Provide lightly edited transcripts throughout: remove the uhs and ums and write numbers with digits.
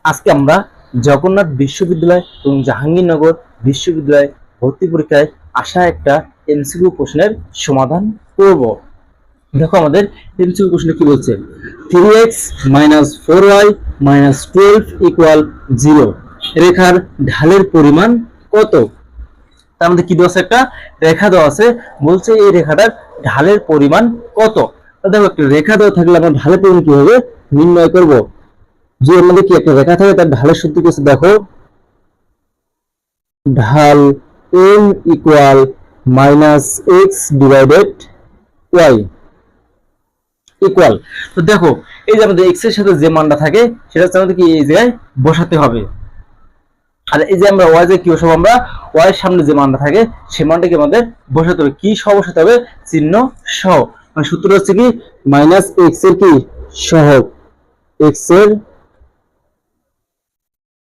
আজকে আমরা জগন্নাথ বিশ্ববিদ্যালয় এবং জাহাঙ্গীরনগর বিশ্ববিদ্যালয় ভর্তি পরীক্ষায় আসা একটা এমসিকিউ প্রশ্নের সমাধান করব। দেখো আমাদের এমসিকিউ প্রশ্নে কি বলছে, 3x - 4y - 12 = 0 রেখার ঢালের পরিমাণ কত? তার মধ্যে কি দেওয়া আছে, একটা রেখা দেওয়া আছে, বলছে এই রেখাটার ঢালের পরিমাণ কত। দেখো একটা রেখা দেওয়া থাকলে আমরা ঢালের পরিমাণ কিভাবে নির্ণয় করব? যে আমাদের কি একটা রেখা থাকে তার ঢালের সূত্র কি আছে দেখো, ঢাল m - x / y ইকুয়াল। তো দেখো এই যে আমাদের x এর সাথে যে মানটা থাকে সেটা আমাদের কি এই জায়গায় বসাতে হবে, আর এই যে আমরা y কি বসাবো, আমরা y এর সামনে যে মানটা থাকে সেই মানটাকে আমাদের বসাতে হবে, কি সহ বসাতে হবে, চিহ্ন সহ। মানে সূত্র হচ্ছে কি -x এর কি সহগ, x এর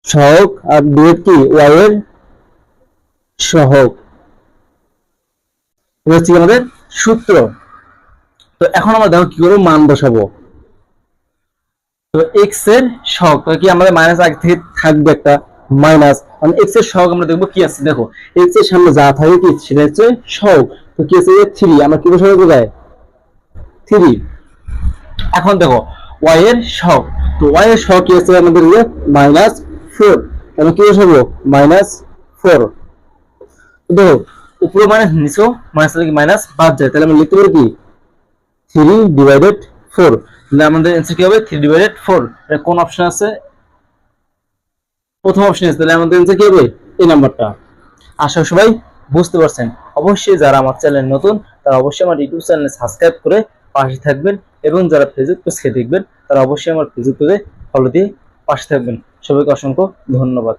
সহগ আর ডিভাইড কি y এর সহগ, এটা হচ্ছে আমাদের সূত্র। তো এখন আমরা দেখো কি করবো, মান বসাবো। তো x এর সহগ কি আমাদের মাইনাস আগে থেকে থাকবে একটা মাইনাস, মানে x এর সহগ আমরা দেখবো কি আছে, দেখো x এর সামনে যা থাকে কি সেটা হচ্ছে সহগ। তো কি আছে 3, আমরা কি বসাবো জায়গায় 3। এখন দেখো y এর সহগ, তো y এর সহগ কি আছে আমাদের -4, আমরা কি বসাবো -4। দেখো উপরে মাইনাস নিচেও মাইনাস থেকে মাইনাস বাদ যায়, তাহলে আমরা লিখতে পারি কি 3/4। তাহলে আমাদের অ্যানসার কি হবে 3/4। এটা কোন অপশন আছে, প্রথম অপশন আছে, তাহলে আমাদের অ্যানসার কি হবে এই নাম্বারটা। আশা করি সবাই বুঝতে পারছেন। অবশ্যই যারা আমার চ্যানেল নতুন তারা অবশ্যই আমার ইউটিউব চ্যানেল সাবস্ক্রাইব করে পাশে থাকবেন, এবং যারা ফেসবুক পেজে দেখবেন তারা অবশ্যই আমার ফেসবুক পেজে ফলো দিয়ে পাশে থাকবেন। সবাইকে অসংখ্য ধন্যবাদ।